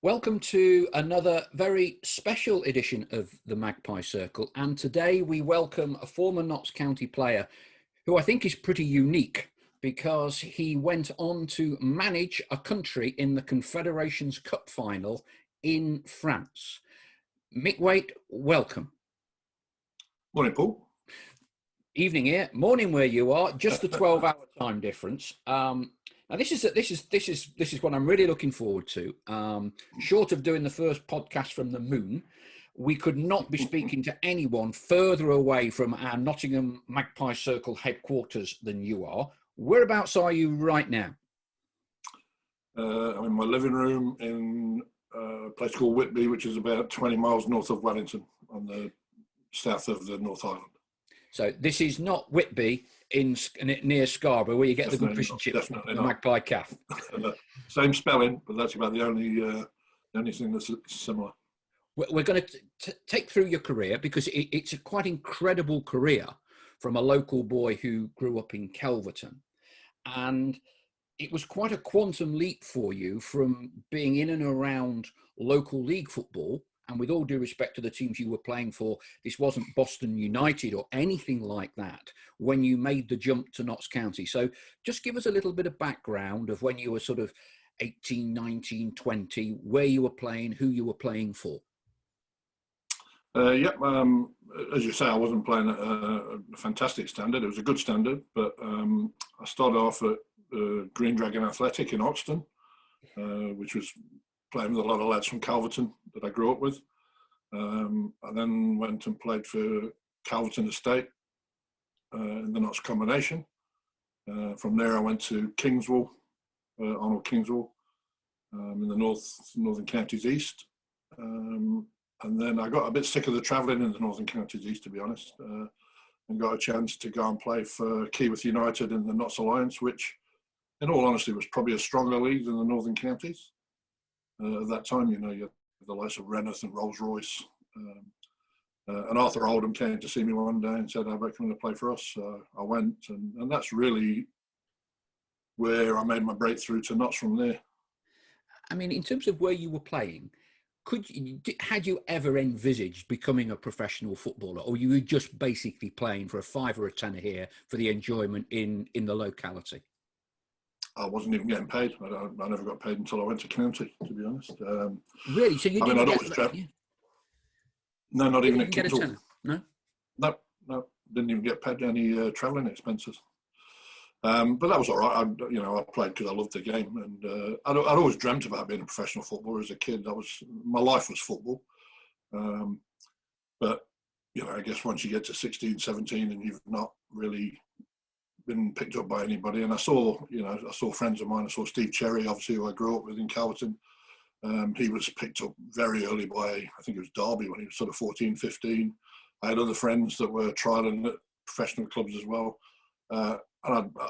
Welcome to another very special edition of the Magpie Circle. And today we welcome a former Notts County player who I think is pretty unique because he went on to manage a country in the Confederations Cup final in France. Mick Waitt, welcome. Morning, Paul. Evening here, morning where you are, just a 12-hour time difference. Now this is what I'm really looking forward to. Short of doing the first podcast from the moon, we could not be speaking to anyone further away from our Nottingham Magpie Circle headquarters than you are. Whereabouts are you right now? I'm in my living room in a place called Whitby, which is about 20 miles north of Wellington on the south of the North Island. So this is not Whitby near Scarborough, where you get Definitely the good fish and chips from the not. Magpie Calf. Same spelling, but that's about the only thing that's similar. We're going to take through your career because it's a quite incredible career from a local boy who grew up in Kelverton. And it was quite a quantum leap for you from being in and around local league football. And with all due respect to the teams you were playing for, this wasn't Boston United or anything like that when you made the jump to Notts County. So just give us a little bit of background of when you were sort of 18, 19, 20, where you were playing, who you were playing for. As you say, I wasn't playing at a fantastic standard. It was a good standard, but I started off at Green Dragon Athletic in Oxton, which was playing with a lot of lads from Calverton that I grew up with. I then went and played for Calverton Estate in the Notts Combination. From there I went to Kingswell, Arnold Kingswell, in the Northern Counties East. And then I got a bit sick of the travelling in the Northern Counties East, to be honest, and got a chance to go and play for Keyworth United in the Notts Alliance, which, in all honesty, was probably a stronger league than the Northern Counties. At that time, you had the likes of Rennes and Rolls-Royce. And Arthur Oldham came to see me one day and said, "How about coming to play for us?" So I went, and that's really where I made my breakthrough to Notts from there. I mean, in terms of where you were playing, had you ever envisaged becoming a professional footballer, or you were just basically playing for a £5 or a £10 here for the enjoyment in the locality? I wasn't even getting paid. I never got paid until I went to county, to be honest. Really? So you didn't No, not even at get a tenner? No? No, didn't even get paid any travelling expenses. But that was all right. I played because I loved the game, and I'd always dreamt about being a professional footballer as a kid. My life was football. But I guess once you get to 16, 17, and you've not really been picked up by anybody, and I saw friends of mine. I saw Steve Cherry, obviously, who I grew up with in Calverton. He was picked up very early by, I think it was Derby, when he was sort of 14, 15. I had other friends that were trialing at professional clubs as well. And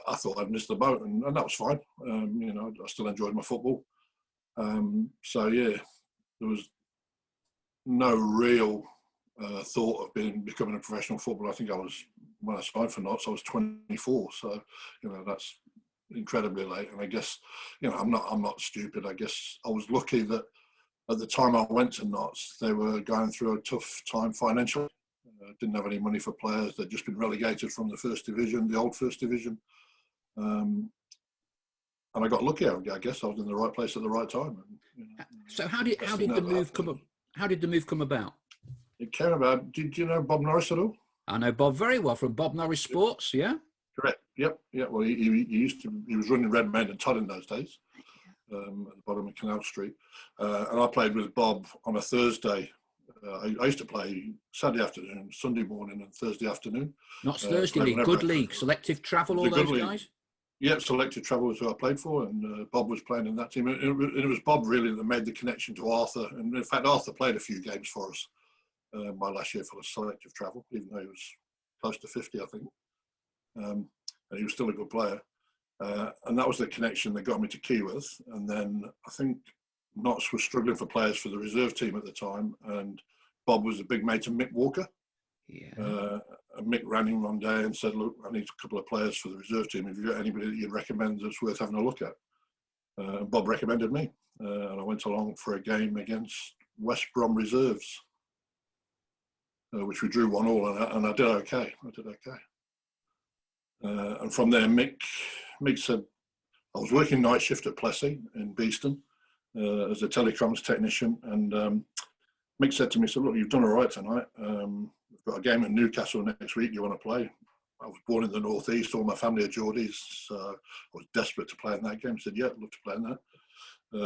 I thought I'd missed the boat, and that was fine. I still enjoyed my football. There was no real thought of becoming a professional footballer. I think when I signed for Notts, I was 24. So, that's incredibly late. And I guess, I'm not stupid. I guess I was lucky that at the time I went to Notts, they were going through a tough time financially. Didn't have any money for players. They'd just been relegated from the first division, the old first division. And I got lucky. I guess I was in the right place at the right time. And, so how did the move come? How did the move come about? It came about. Did you know Bob Norris at all? I know Bob very well from Bob Norris Sports. Yeah. Correct. Yep. Yeah. Well, he was running Red Maid and Todd in those days, at the bottom of Canal Street, and I played with Bob on a Thursday. I used to play Saturday afternoon, Sunday morning, and Thursday afternoon. Not Thursday league, good league, selective travel, all those guys. Yeah, selective travel was who I played for, and Bob was playing in that team. And it was Bob really that made the connection to Arthur, and in fact, Arthur played a few games for us my last year for the selective travel, even though he was close to 50, I think, and he was still a good player. And that was the connection that got me to Keyworth. And then I think Notts was struggling for players for the reserve team at the time, and Bob was a big mate of Mick Walker. Yeah. And Mick ran him one day and said, "Look, I need a couple of players for the reserve team. If you've got anybody that you'd recommend that's worth having a look at." Bob recommended me, and I went along for a game against West Brom reserves, which we drew 1-1, and I did okay. And from there, Mick said, I was working night shift at Plessy in Beeston as a telecoms technician, and Mick said to me, "Look, you've done all right tonight. We've got a game in Newcastle next week. Do you want to play?" I was born in the northeast. All my family are Geordies. So I was desperate to play in that game. I said, "Yeah, I'd love to play in that."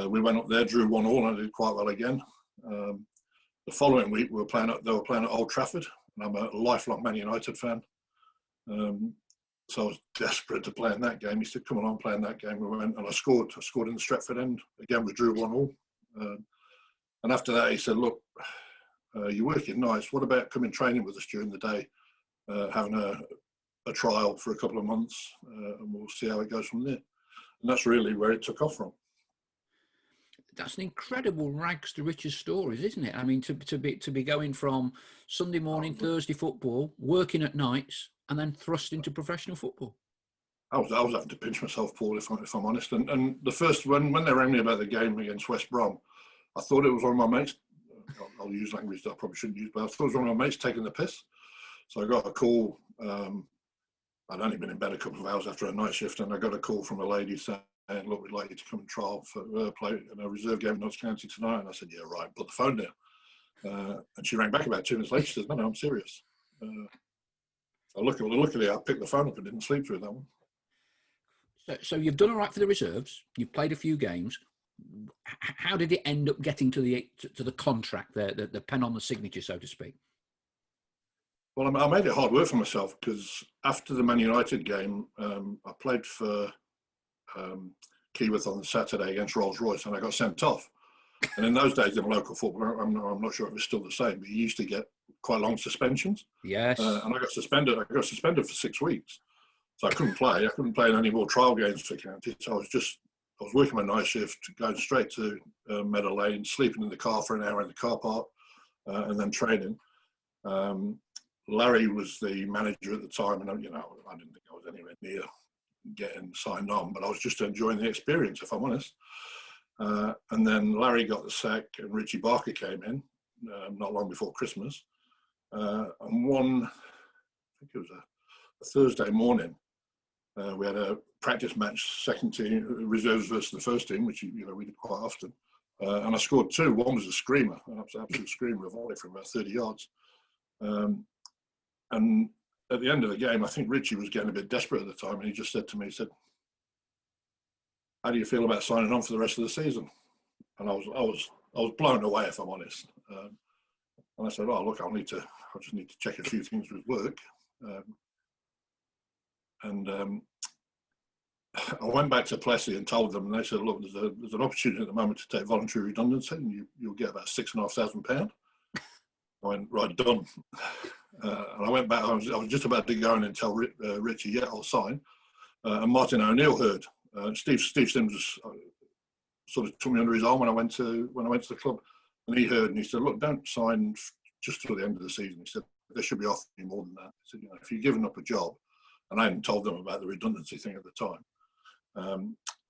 We went up there, drew 1-1, and I did quite well again. The following week, they were playing at Old Trafford, and I'm a lifelong Man United fan. So I was desperate to play in that game. He said, "Come along, play in that game." We went, and I scored in the Stretford end. Again, we drew 1-1. And after that, he said, "Look, you're working nights. What about coming training with us during the day, having a trial for a couple of months, and we'll see how it goes from there." And that's really where it took off from. That's an incredible rags to riches stories, isn't it? I mean, to be going from Sunday morning, Thursday football, working at nights, and then thrust into professional football. I was having to pinch myself, Paul, if I'm honest. And the first, when they rang me about the game against West Brom, I thought it was one of my mates. I'll use language that I probably shouldn't use, but I thought it was one of my mates taking the piss. So I got a call. I'd only been in bed a couple of hours after a night shift, and I got a call from a lady saying, "Look, we'd like you to come and trial for play in a reserve game in Notts County tonight." And I said, "Yeah, right, put the phone down." And she rang back about 2 minutes later. She says, "No, I'm serious." Luckily, I picked the phone up and didn't sleep through that one. So you've done all right for the reserves. You've played a few games. How did it end up getting to the contract, the pen on the signature, so to speak? Well, I made it hard work for myself, because after the Man United game, I played for Keyworth on the Saturday against Rolls-Royce, and I got sent off. And in those days in local football, I'm not sure if it's still the same, but you used to get quite long suspensions. Yes. And I got suspended for 6 weeks. So I couldn't play. I couldn't play in any more trial games for county. So I was working my night shift, going straight to Meadow Lane, sleeping in the car for an hour in the car park, and then training. Larry was the manager at the time, and I didn't think I was anywhere near getting signed on, but I was just enjoying the experience, if I'm honest. And then Larry got the sack, and Richie Barker came in not long before Christmas. And I think it was a Thursday morning, we had a practice match, second team reserves versus the first team, which we did quite often. And I scored 2. One was a screamer, an absolute screamer, a volley from about 30 yards. And at the end of the game, I think Richie was getting a bit desperate at the time, and he just said to me, he said, "How do you feel about signing on for the rest of the season?" And I was blown away, if I'm honest. And I said, "Oh, look, I just need to check a few things with work." I went back to Plessy and told them, and they said, "Look, there's an opportunity at the moment to take voluntary redundancy, and you'll get about £6,500. I went, "Right, done." And I went back. I was just about to go in and tell Richie, "Yeah, I'll sign." And Martin O'Neill heard. Steve Sims sort of took me under his arm when I went to the club, and he heard, and he said, "Look, don't sign just till the end of the season." He said, "They should be offering you more than that." He said, "If you're giving up a job," and I hadn't told them about the redundancy thing at the time.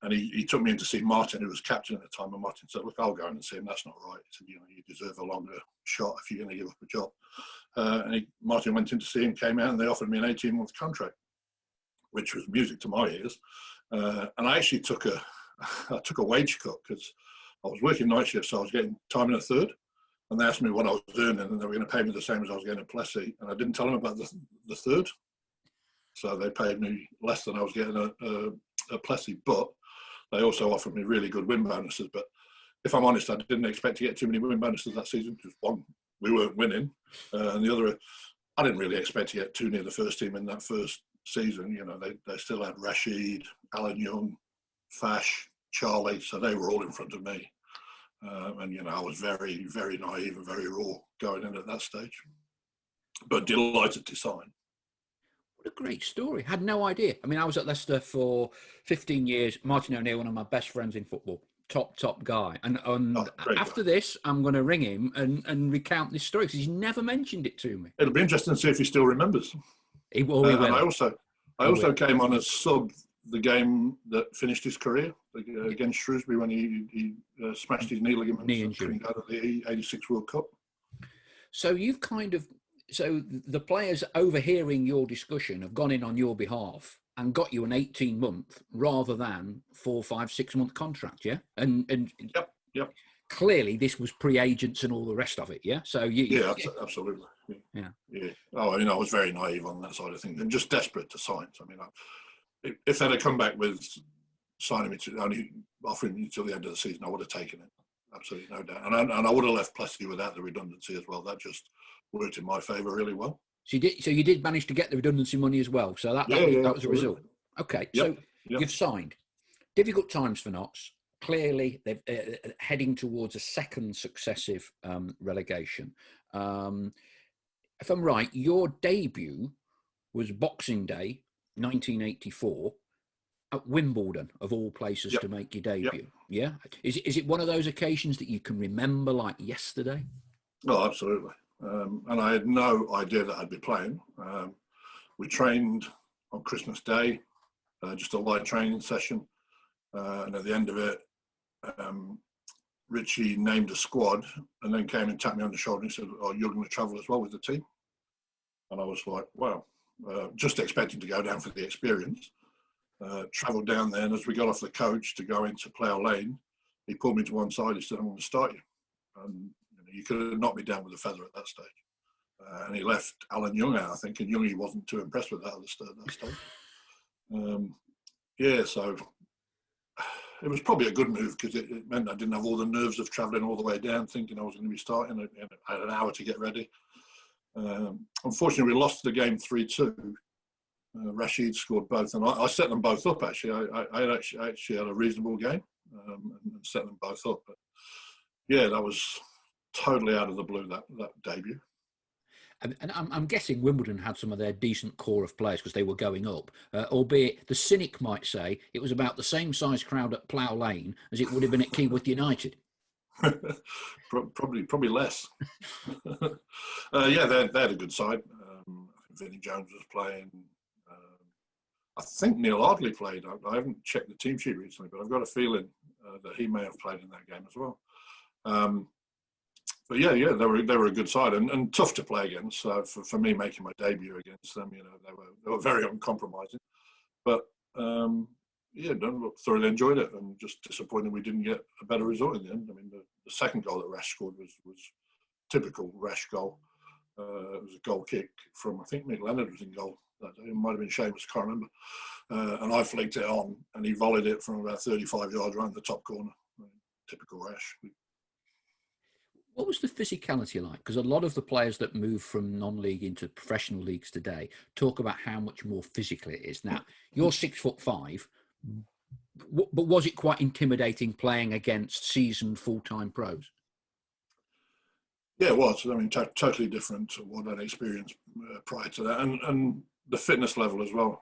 And he took me in to see Martin, who was captain at the time, and Martin said, "Look, I'll go in and see him. That's not right." He said, "You deserve a longer shot if you're going to give up a job." Martin went in to see him, came out, and they offered me an 18-month contract, which was music to my ears. And I actually took a wage cut, because I was working night shifts, so I was getting time and a third. And they asked me what I was earning, and they were going to pay me the same as I was getting at Plessy, and I didn't tell them about the third. So they paid me less than I was getting at Plessy, but they also offered me really good win bonuses. But if I'm honest, I didn't expect to get too many win bonuses that season, because one, we weren't winning, and the other, I didn't really expect to get too near the first team in that first season. They still had Rashid, Alan Young, Fash, Charlie, so they were all in front of me. And I was very, very naive and very raw going in at that stage, but delighted to sign. What a great story. Had no idea. I mean, I was at Leicester for 15 years. Martin O'Neill, one of my best friends in football. Top guy. And after this, I'm going to ring him and recount this story, because he's never mentioned it to me. It'll be interesting to see if he still remembers. He will. And I also came on as sub the game that finished his career against Shrewsbury when he smashed his knee ligaments and couldn't go to the '86 World Cup. So you've so the players overhearing your discussion have gone in on your behalf and got you an 18-month rather than 4, 5, 6-month contract, yeah? And Yep. Clearly this was pre-agents and all the rest of it, yeah? So Absolutely. Yeah. Oh, I was very naive on that side of things and just desperate to sign. I mean, if they'd have come back with signing me to only offering me till the end of the season, I would have taken it. Absolutely, no doubt. And I would have left Plessy without the redundancy as well. That just worked in my favour really well. So you did manage to get the redundancy money as well. So that was a result. Okay, so you've signed. Difficult times for Notts. Clearly, they're heading towards a second successive relegation. If I'm right, your debut was Boxing Day, 1984, at Wimbledon, of all places, to make your debut. Yeah, is it one of those occasions that you can remember like yesterday? Oh, absolutely. And I had no idea that I'd be playing. We trained on Christmas Day, just a light training session, and at the end of it, Richie named a squad and then came and tapped me on the shoulder and said, "Oh, you're going to travel as well with the team." And I was like, wow, just expecting to go down for the experience. Travelled down there, and as we got off the coach to go into Plough Lane, he pulled me to one side. He said, "I'm going to start you." And you could have knocked me down with a feather at that stage. And he left Alan Young out, I think, and Youngie wasn't too impressed with that at that stage. So it was probably a good move because it meant I didn't have all the nerves of travelling all the way down, thinking I was going to be starting. I had an hour to get ready. Unfortunately, we lost the game 3-2. Rashid scored both, and I set them both up, actually. I actually had a reasonable game and set them both up. But yeah, that was totally out of the blue, that debut. And I'm guessing Wimbledon had some of their decent core of players because they were going up, albeit the cynic might say it was about the same size crowd at Plough Lane as it would have been at Keyworth United. probably less. They had a good side. I think Vinnie Jones was playing. I think Neil Ardley played. I haven't checked the team sheet recently, but I've got a feeling that he may have played in that game as well. But they were a good side and tough to play against. So for me, making my debut against them, they were very uncompromising. But thoroughly enjoyed it, and just disappointed we didn't get a better result in the end. I mean, the second goal that Rash scored was typical Rash goal. It was a goal kick from, I think Mick Leonard was in goal that day. It might have been Seamus, can't remember. And I flicked it on, and he volleyed it from about 35 yards around the top corner. Typical Rash. What was the physicality like? Because a lot of the players that move from non-league into professional leagues today talk about how much more physical it is. Now, you're 6'5", but was it quite intimidating playing against seasoned full-time pros? Yeah, it was. I mean, totally different to what I'd experienced prior to that, and the fitness level as well.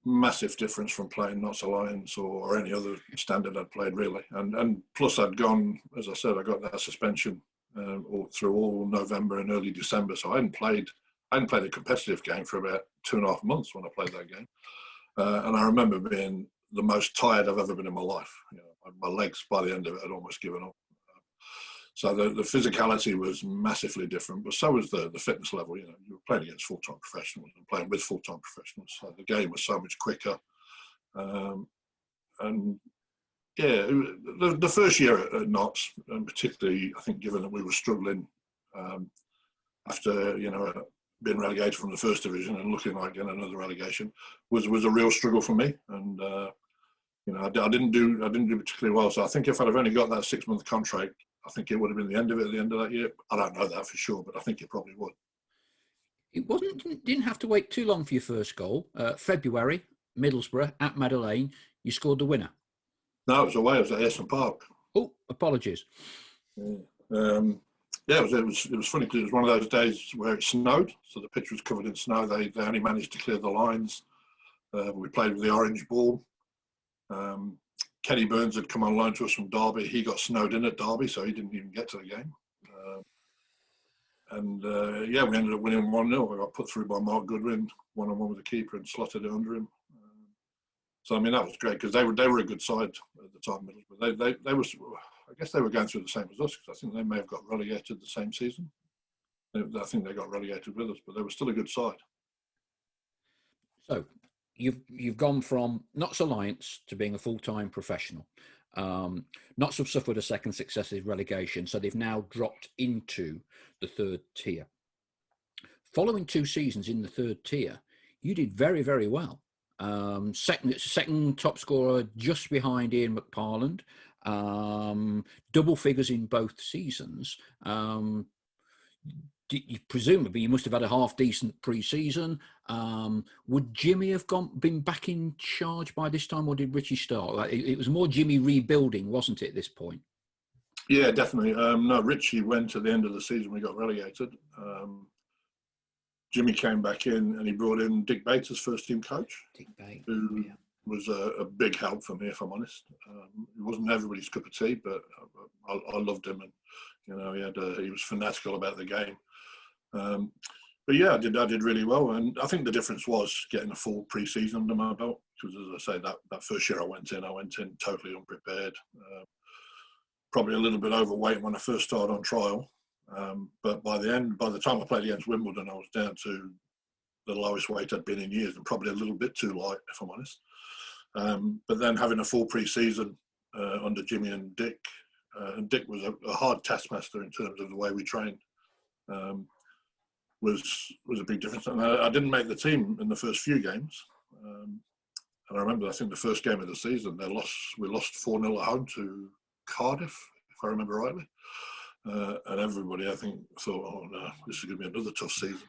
Massive difference from playing Notts Alliance or any other standard I'd played, really. And plus I'd gone, as I said, I got that suspension through all November and early December, so I hadn't played a competitive game for about 2.5 months when I played that game. And I remember being the most tired I've ever been in my life. My legs by the end of it had almost given up. So the physicality was massively different, but so was the fitness level. You were playing against full-time professionals and playing with full-time professionals. So the game was so much quicker. The first year at Notts, and particularly, I think, given that we were struggling after being relegated from the first division and looking like getting another relegation, was a real struggle for me. And I didn't do particularly well. So I think if I'd have only got that 6-month contract, I think it would have been the end of it at the end of that year. I don't know that for sure, but I think it probably would. It didn't have to wait too long for your first goal. February, Middlesbrough at Meadow Lane, you scored the winner. No, it was away. It was at Ayresome Park. Oh, apologies. Yeah, it was funny because it was one of those days where it snowed, so the pitch was covered in snow. They only managed to clear the lines. We played with the orange ball. Kenny Burns had come on loan to us from Derby. He got snowed in at Derby, so he didn't even get to the game. We ended up winning 1-0. I got put through by Mark Goodwin, 1-on-1 with the keeper, and slotted it under him. So I mean that was great because they were a good side at the time, but they was, I guess they were going through the same as us because I think they may have got relegated the same season. I think they got relegated with us, but they were still a good side. So you've gone from Notts Alliance to being a full-time professional. Notts have suffered a second successive relegation, so they've now dropped into the third tier. Following 2 seasons in the third tier, you did very, very well. Second top scorer, just behind Ian McParland. Double figures in both seasons. Presumably, you must have had a half decent pre-season. Would Jimmy have been back in charge by this time, or did Richie start? It was more Jimmy rebuilding, wasn't it, at this point? Yeah, definitely. No, Richie went at the end of the season. We got relegated. Jimmy came back in and he brought in Dick Bates as first team coach, who was a big help for me, if I'm honest. He wasn't everybody's cup of tea, but I loved him, and you know he was fanatical about the game. But yeah, I did really well, and I think the difference was getting a full pre-season under my belt. Because as I say, that first year I went in totally unprepared, probably a little bit overweight when I first started on trial. But by the time I played against Wimbledon, I was down to the lowest weight I'd been in years, and probably a little bit too light, if I'm honest. But then having a full pre-season under Jimmy and Dick was a hard taskmaster in terms of the way we trained. Was a big difference. And I didn't make the team in the first few games. And I remember, I think the first game of the season, we lost 4-0 at home to Cardiff, if I remember rightly. And everybody, I think, thought, oh no, this is going to be another tough season.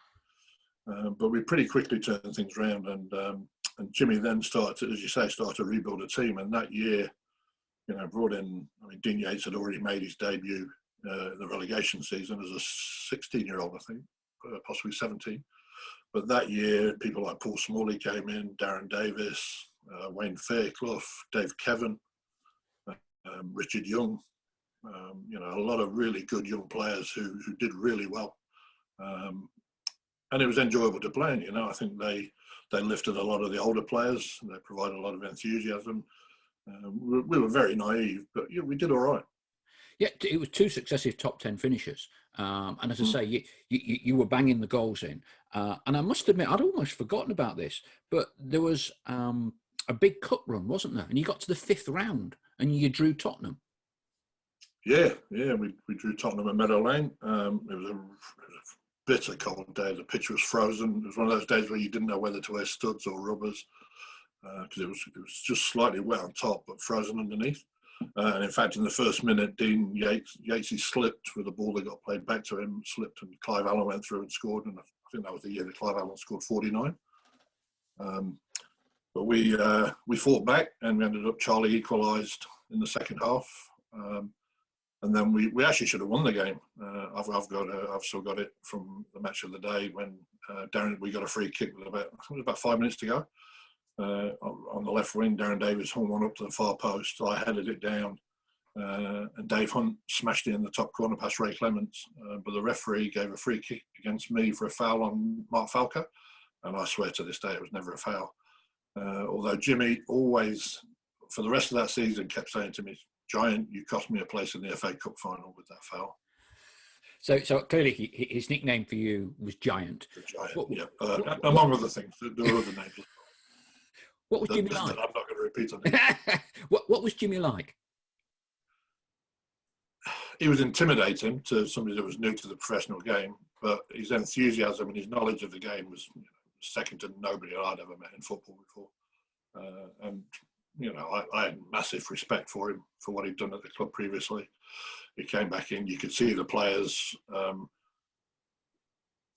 But we pretty quickly turned things around, and Jimmy then started, as you say, to rebuild a team. And that year, you know, brought in, I mean, Dean Yates had already made his debut in the relegation season as a 16-year-old, I think, possibly 17. But that year, people like Paul Smalley came in, Darren Davis, Wayne Fairclough, Dave Kevin, Richard Young. You know, a lot of really good young players who did really well, and it was enjoyable to play. And, you know, I think they lifted a lot of the older players. And they provided a lot of enthusiasm. We were very naive, but yeah, we did all right. Yeah, it was 2 successive top 10 finishes, and as I say, you were banging the goals in. And I must admit, I'd almost forgotten about this, but there was a big cup run, wasn't there? And you got to the 5th round, and you drew Tottenham. Yeah, we drew Tottenham at Meadow Lane. It was a bitter cold day. The pitch was frozen. It was one of those days where you didn't know whether to wear studs or rubbers, because it was just slightly wet on top but frozen underneath. And in fact, in the first minute, Dean Yates slipped with a ball that got played back to him, slipped, and Clive Allen went through and scored. And I think that was the year that Clive Allen scored 49. But we fought back, and we ended up, Charlie equalised in the second half. And then we actually should have won the game. I've still got it from the match of the day when we got a free kick with about 5 minutes to go. On the left wing, Darren Davis hung one up to the far post. I headed it down, and Dave Hunt smashed it in the top corner past Ray Clements. But the referee gave a free kick against me for a foul on Mark Falco, and I swear to this day it was never a foul. Although Jimmy always, for the rest of that season, kept saying to me, "Giant, you cost me a place in the FA Cup final with that foul." So clearly his nickname for you was Giant. The Giant, yeah. Among other things, there were other names. What was Jimmy like? I'm not going to repeat on it. What was Jimmy like? He was intimidating to somebody that was new to the professional game, but his enthusiasm and his knowledge of the game was second to nobody I'd ever met in football before. And you know, I had massive respect for him for what he'd done at the club previously. He came back in, you could see the players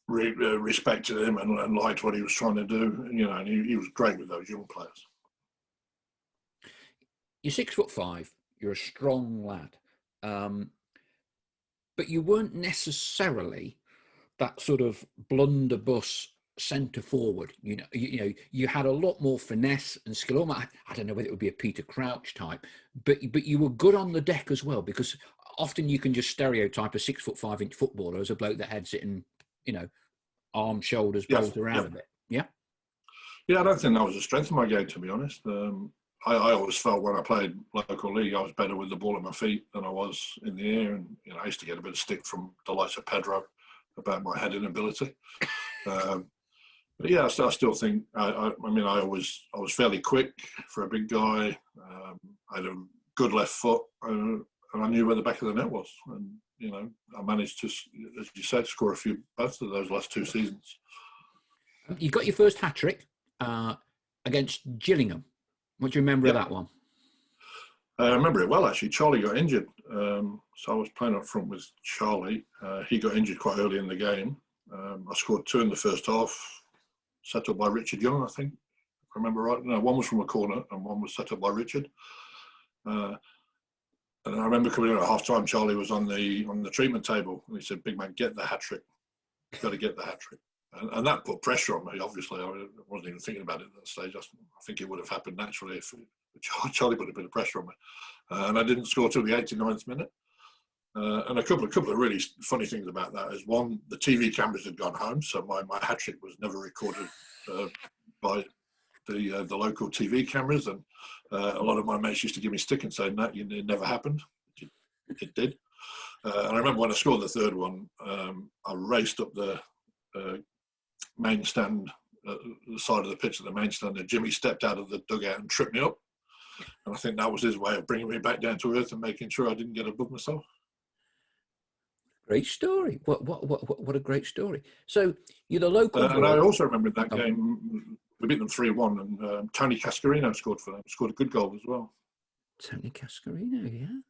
respected him and liked what he was trying to do. You know, and he was great with those young players. You're 6'5". You're a strong lad, but you weren't necessarily that sort of blunderbuss centre forward. You know, you had a lot more finesse and skill. I don't know whether it would be a Peter Crouch type, but you were good on the deck as well, because often you can just stereotype a 6'5" footballer as a bloke that heads it and, you know, arms, shoulders, rolls around a bit. Yeah. Yeah, I don't think that was a strength of my game, to be honest. I always felt when I played local league, I was better with the ball at my feet than I was in the air. And I used to get a bit of stick from the likes of Pedro about my heading ability. But yeah, I still think. I mean, I was fairly quick for a big guy. I had a good left foot, and I knew where the back of the net was. And I managed to, as you said, score a few both of those last 2 seasons. You got your first hat trick against Gillingham. What do you remember of that one? I remember it well, actually. Charlie got injured. So I was playing up front with Charlie. He got injured quite early in the game. I scored 2 in the first half, set up by Richard Young, I think, if I remember right. No, one was from a corner and one was set up by Richard. And I remember coming in at half time, Charlie was on the treatment table and he said, "Big man, get the hat trick. You've got to get the hat trick." And that put pressure on me, obviously. I wasn't even thinking about it at that stage. I think it would have happened naturally if Charlie put a bit of pressure on me. And I didn't score till the 89th minute. And a couple of really funny things about that is, one, the TV cameras had gone home, so my hat trick was never recorded by the local TV cameras. And a lot of my mates used to give me stick and say, it never happened. It did. And I remember when I scored the third one, I raced up the main stand, the side of the pitch of the main stand, and Jimmy stepped out of the dugout and tripped me up. And I think that was his way of bringing me back down to earth and making sure I didn't get above myself. Great story. What a great story. So you're the local and I also remember that game, we beat them 3-1, and Tony Cascarino scored for them. Scored a good goal as well. Tony Cascarino,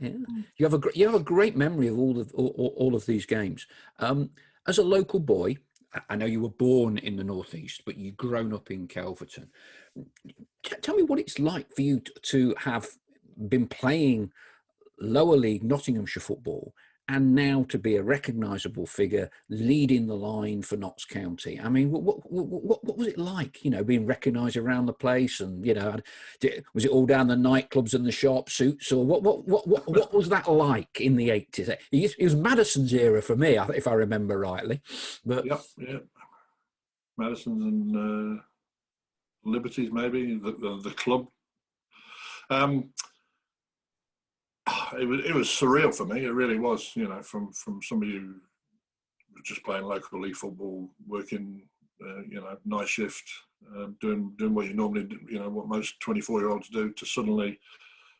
yeah. You have a great memory of all of these games. As a local boy, I know you were born in the Northeast, but you've grown up in Kelverton. Tell me what it's like for you to have been playing lower league Nottinghamshire football and now to be a recognisable figure leading the line for Notts County. I mean, what was it like, being recognised around the place? And, was it all down the nightclubs and the sharp suits? Or what was that like in the 80s? It was Madison's era for me, if I remember rightly. But yeah. Madison's and Liberties, maybe, the club. It was surreal for me. It really was, from somebody who was just playing local league football, working, night shift, doing what you normally do, what most 24-year-olds do, to suddenly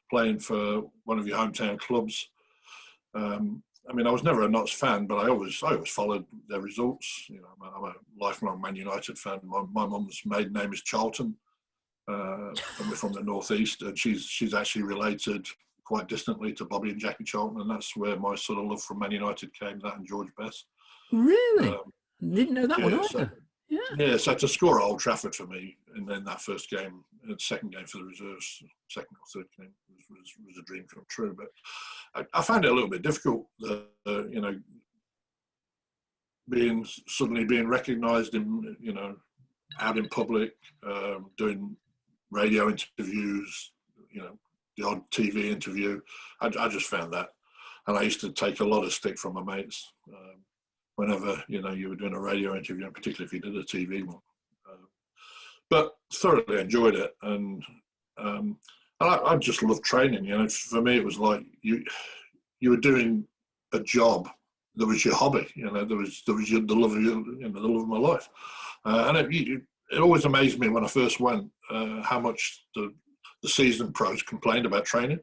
playing for one of your hometown clubs. I mean, I was never a Notts fan, but I always followed their results. I'm a lifelong Man United fan. My mum's maiden name is Charlton, and we're from the Northeast, and she's actually related quite distantly to Bobby and Jackie Charlton, and that's where my sort of love for Man United came, that and George Best. Really? Didn't know that one either. So to score at Old Trafford for me, and then that first game, the second game for the reserves, second or third game, was a dream come true. But I found it a little bit difficult, suddenly being recognised in, out in public, doing radio interviews, the odd TV interview. I just found that, and I used to take a lot of stick from my mates whenever you were doing a radio interview, and particularly if you did a TV one. But thoroughly enjoyed it, and I just loved training. For me, it was like you were doing a job that was your hobby. The love of the love of my life, and it always amazed me when I first went how much the seasoned pros complained about training.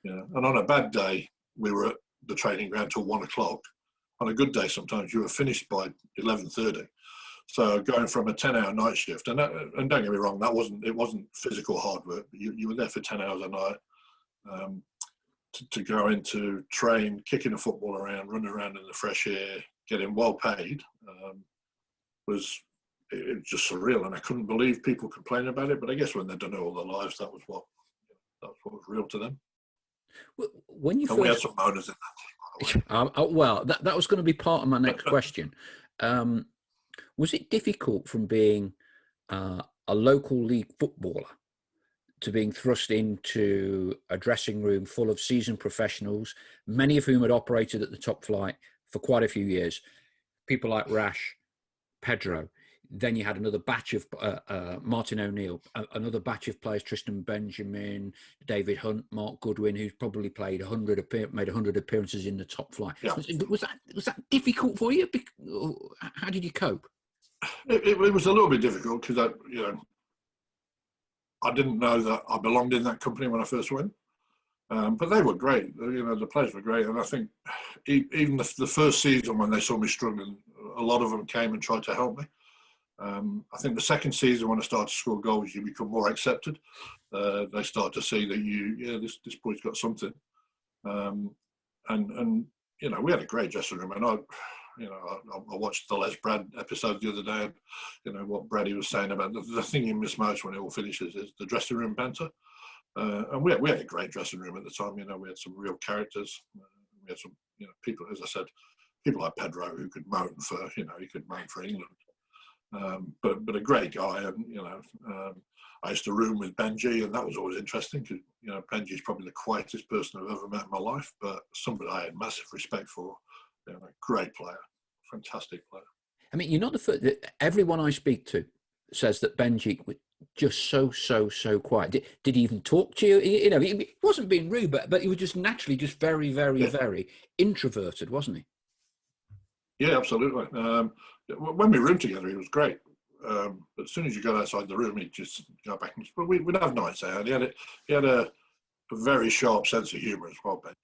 And on a bad day, we were at the training ground till 1 o'clock. On a good day, sometimes you were finished by 11:30. So going from a 10-hour night shift, and don't get me wrong, it wasn't physical hard work. But you were there for 10 hours a night to go into train, kicking a football around, running around in the fresh air, getting well paid, was just surreal. And I couldn't believe people complaining about it. But I guess when they'd done it all their lives, that was what was real to them. When you we had some owners in that. Well, that was going to be part of my next question. Was it difficult from being a local league footballer to being thrust into a dressing room full of seasoned professionals, many of whom had operated at the top flight for quite a few years? People like Rash, Pedro. Then you had another batch of Martin O'Neill, another batch of players: Tristan Benjamin, David Hunt, Mark Goodwin, who's probably made 100 appearances in the top flight. Yeah. Was that difficult for you? How did you cope? It was a little bit difficult because I didn't know that I belonged in that company when I first went. But they were great. The players were great, and I think even the first season when they saw me struggling, a lot of them came and tried to help me. I think the second season when I started to score goals, you become more accepted. They start to see that this boy's got something. And we had a great dressing room, and I watched the Les Brad episode the other day, and what Brady was saying about the thing you miss most when it all finishes is the dressing room banter. And we had a great dressing room at the time. We had some real characters. We had some people, as I said, people like Pedro who could moan for he could moan for England. But a great guy, and I used to room with Benji, and that was always interesting because Benji's probably the quietest person I've ever met in my life, but somebody I had massive respect for. A great player, fantastic player. I mean, you're not the first. Everyone I speak to says that Benji was just so quiet. Did he even talk to you? He wasn't being rude, but he was just naturally just very, very, very introverted, wasn't he? Yeah, absolutely. When we roomed together, he was great. But as soon as you got outside the room, he'd just go back and. But we'd have nights out. He had a very sharp sense of humour as well, Benj.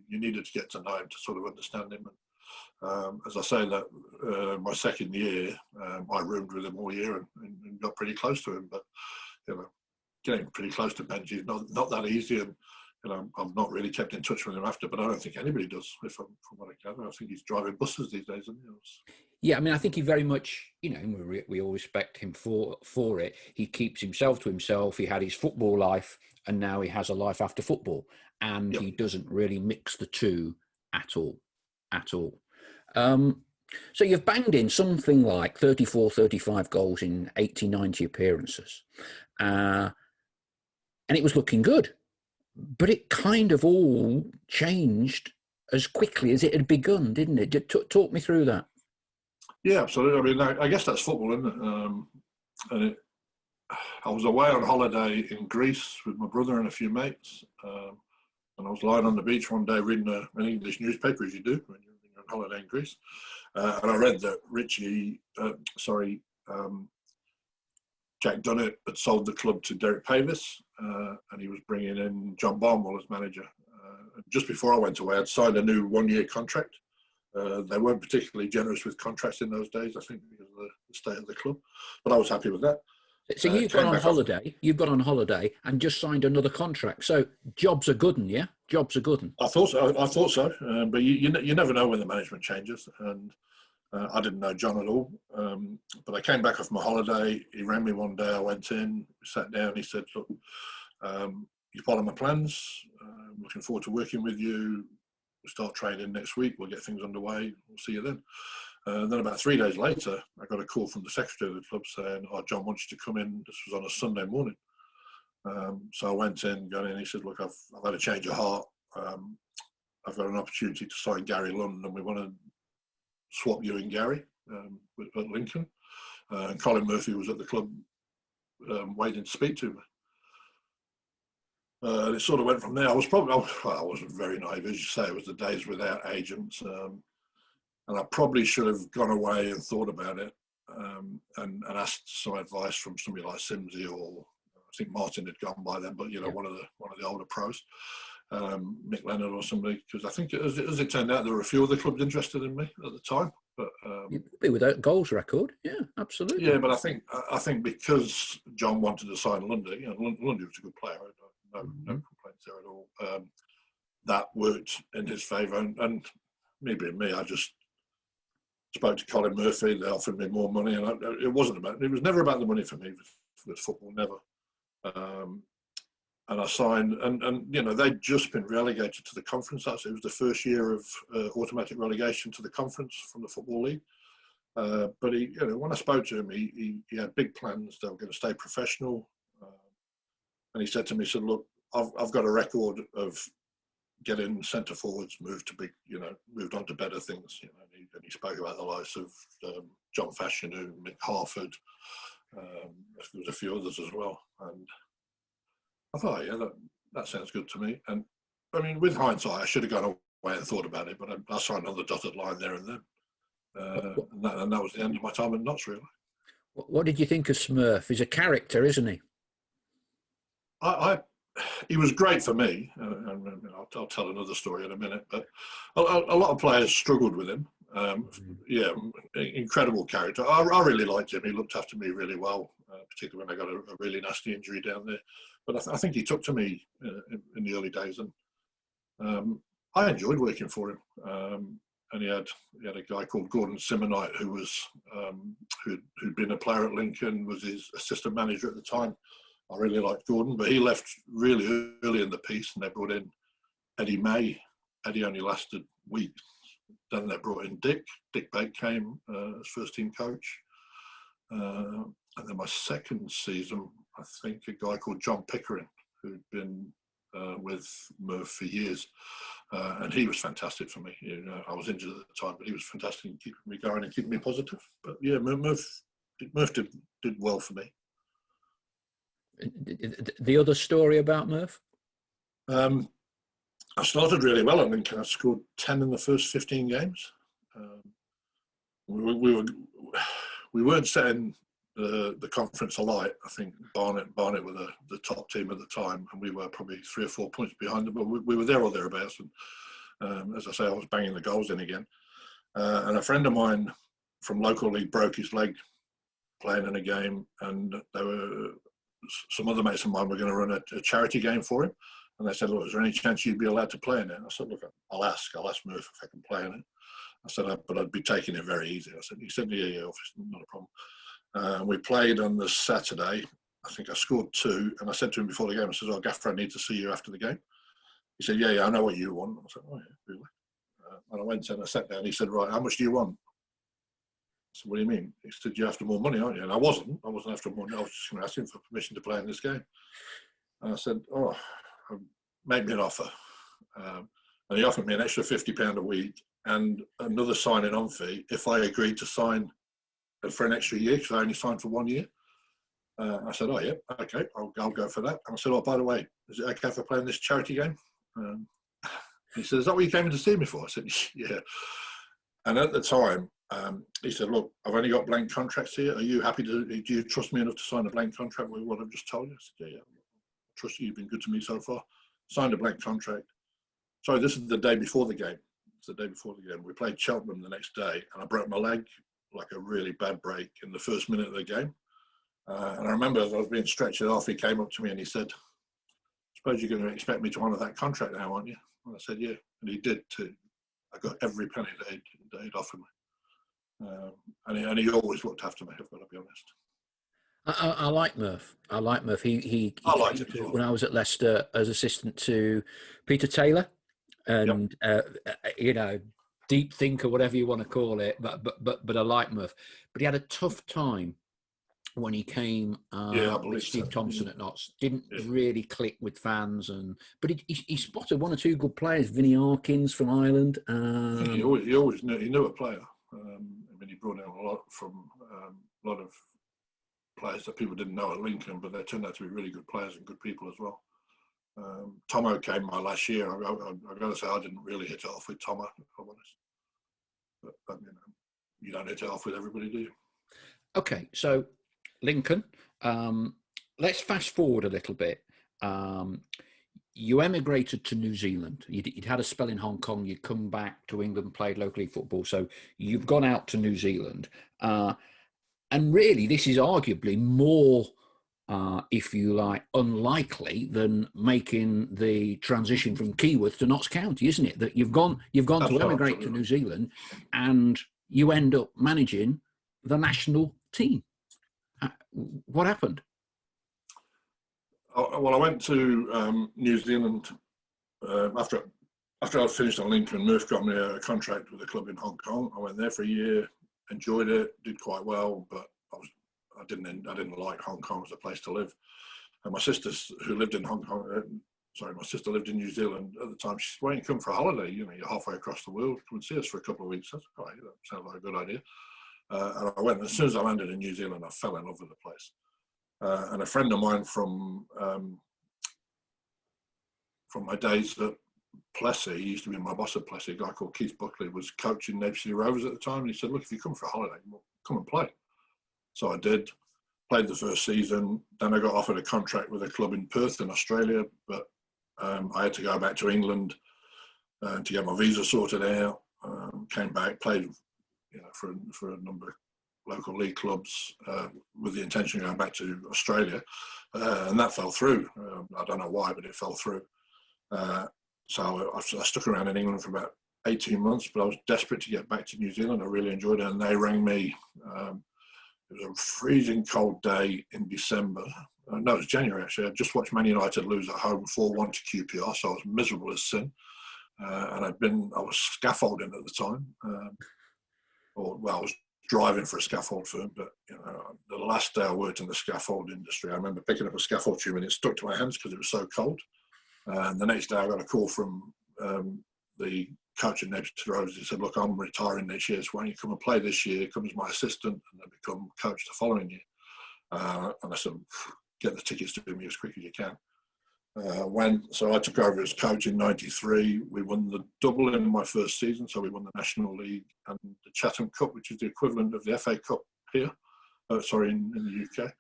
You needed to get to know him to sort of understand him. And as I say, that my second year, I roomed with him all year and got pretty close to him. But getting pretty close to Benji is not that easy. And I've not really kept in touch with him after, but I don't think anybody does. From what I gather, I think he's driving buses these days, isn't he? Yeah, I mean, I think he very much, we all respect him for it. He keeps himself to himself. He had his football life, and now he has a life after football, and he doesn't really mix the two at all. So you've banged in something like 34, 35 goals in 80, 90 appearances, and it was looking good. But it kind of all changed as quickly as it had begun, didn't it? Talk me through that. Yeah, absolutely. I mean, I guess that's football, isn't it? I was away on holiday in Greece with my brother and a few mates, and I was lying on the beach one day reading an English newspaper, as you do when you're on holiday in Greece, and I read that Jack Dunnett had sold the club to Derek Pavis, and he was bringing in John Barnwell as manager. Just before I went away, I'd signed a new one-year contract. They weren't particularly generous with contracts in those days, I think, because of the state of the club. But I was happy with that. So you've gone on holiday. You've gone on holiday and just signed another contract. So jobs are good, yeah. Jobs are good. I thought so. But you never know when the management changes, and I didn't know John at all. But I came back off my holiday. He rang me one day. I went in, sat down. He said, "Look, you're part of my plans. I'm looking forward to working with you. We'll start training next week. We'll get things underway. We'll see you then." Then about 3 days later, I got a call from the secretary of the club saying, "Oh, John wants you to come in." This was on a Sunday morning. So I went in, got in. He said, "Look, I've had a change of heart. I've got an opportunity to sign Gary Lund, and we want to swap you and Gary at Lincoln." And Colin Murphy was at the club waiting to speak to me. It sort of went from there. I wasn't very naive, as you say. It was the days without agents. And I probably should have gone away and thought about it and asked some advice from somebody like Simsy, or I think Martin had gone by then, but one of the older pros, Mick Leonard or somebody, because I think as it turned out, there were a few other clubs interested in me at the time. But you'd be without a goals record, yeah, absolutely. Yeah, but I think because John wanted to sign Lundy, Lundy was a good player. No complaints there at all. That worked in his favour, and me being me, I just spoke to Colin Murphy. They offered me more money, and it was never about the money for me with football, never. And I signed, and they'd just been relegated to the conference. It was the first year of automatic relegation to the conference from the Football League. But he, when I spoke to him, he had big plans. They were going to stay professional. And he said to me, he said, "Look, I've got a record of getting centre forwards, moved on to better things. And he spoke about the likes of John Fashanu, Mick Harford. There was a few others as well, and I thought, yeah, that sounds good to me. And I mean, with hindsight, I should have gone away and thought about it, but I signed on the dotted line there and then, and that was the end of my time at Notts, really. What did you think of Smurf? He's a character, isn't he? He was great for me, and I'll tell another story in a minute. But a lot of players struggled with him. Yeah, incredible character. I really liked him. He looked after me really well, particularly when I got a really nasty injury down there. But I think he took to me in the early days, and I enjoyed working for him. And he had a guy called Gordon Simonite who was who'd been a player at Lincoln, was his assistant manager at the time. I really liked Gordon, but he left really early in the piece, and they brought in Eddie May. Eddie only lasted weeks. Then they brought in Dick. Dick Bate came as first team coach. And then my second season, I think a guy called John Pickering, who'd been with Murph for years. And he was fantastic for me. I was injured at the time, but he was fantastic in keeping me going and keeping me positive. But yeah, Murph did well for me. The other story about Murph? I started really well at Lincoln. I scored 10 in the first 15 games. We weren't setting the conference alight. I think Barnet were the top team at the time, and we were probably 3 or 4 points behind them, but we were there or thereabouts. And as I say, I was banging the goals in again. And a friend of mine from local league broke his leg playing in a game, and there were some other mates of mine were going to run a charity game for him. And they said, look, is there any chance you'd be allowed to play in it? And I said, look, I'll ask Murph if I can play in it. I said, but I'd be taking it very easy. He said, yeah, not a problem. We played on the Saturday. I think I scored 2. And I said to him before the game, I said, oh, Gaffer, I need to see you after the game. He said, yeah, I know what you want. I said, oh, yeah, really? And I went and I sat down. He said, right, how much do you want? I said, what do you mean? He said, you're after more money, aren't you? And I wasn't after money. I was just going to ask him for permission to play in this game. And I said, oh, make me an offer. And he offered me an extra £50 a week and another signing on fee if I agreed to sign for an extra year, because I only signed for 1 year. I said, oh, yeah, okay, I'll go for that. And I said, oh, by the way, is it okay if I play in this charity game? He said, is that what you came in to see me for? I said, yeah. And at the time, he said, look, I've only got blank contracts here. Are you happy do you trust me enough to sign a blank contract with what I've just told you? I said, yeah, trust you, you've been good to me so far. Signed a blank contract. Sorry, this is the day before the game. It's the day before the game. We played Cheltenham the next day, and I broke my leg, like a really bad break, in the first minute of the game. And I remember as I was being stretched off, he came up to me and he said, suppose you're going to expect me to honour that contract now, aren't you? And I said, yeah. And he did too. I got every penny that he'd offered me. And he always looked after me, I've got to be honest. I like Murph. I like Murph. He I liked it well. When I was at Leicester as assistant to Peter Taylor, and yep. Deep thinker, whatever you want to call it. But I like Murph. But he had a tough time when he came with Steve Thompson at Notts. Didn't really click with fans, but he spotted 1 or 2 good players. Vinnie Harkins from Ireland. He always knew a player. I mean, he brought in a lot of players that people didn't know at Lincoln, but they turned out to be really good players and good people as well. Tomo came my last year. I've got to say, I didn't really hit it off with Tomo, if I'm honest. But you don't hit it off with everybody, do you? Okay, so Lincoln. Let's fast forward a little bit. You emigrated to New Zealand. You'd had a spell in Hong Kong. You'd come back to England, played local league football. So you've gone out to New Zealand. And really, this is arguably more, if you like, unlikely than making the transition from Keyworth to Notts County, isn't it? That you've gone to emigrate to New Zealand, and you end up managing the national team. What happened? Well, I went to New Zealand after I'd finished on Lincoln. Murph got me a contract with a club in Hong Kong. I went there for a year, enjoyed it, did quite well, but I didn't like Hong Kong as a place to live. And my sisters, who lived in Hong Kong, sorry, my sister lived in New Zealand at the time. She said, "Why don't you come for a holiday? You know, you're halfway across the world. Come and see us for a couple of weeks." I said, "Oh, that sounds like a good idea." And I went. As soon as I landed in New Zealand, I fell in love with the place. And a friend of mine from my days at Plessy, he used to be my boss at Plessy, a guy called Keith Buckley, was coaching Napier City Rovers at the time. And he said, "Look, if you come for a holiday, come and play." So I did. Played the first season. Then I got offered a contract with a club in Perth in Australia, but I had to go back to England to get my visa sorted out. Came back, played, for a number of local league clubs with the intention of going back to Australia, and that fell through. I don't know why, but it fell through. So I stuck around in England for about 18 months, but I was desperate to get back to New Zealand. I really enjoyed it, and they rang me. It was a freezing cold day in December. No, it was January actually. I just watched Man United lose at home 4-1 to QPR, so I was miserable as sin. And I was scaffolding at the time. I was driving for a scaffold firm, but the last day I worked in the scaffold industry, I remember picking up a scaffold tube and it stuck to my hands because it was so cold. And the next day I got a call from the coach in Napier City Rovers. He said, "Look, I'm retiring this year, so why don't you come and play this year, come as my assistant, and then become coach the following year." And I said, "Get the tickets to me as quick as you can." So I took over as coach in '93. We won the double in my first season, so we won the National League and the Chatham Cup, which is the equivalent of the FA Cup here, in the UK.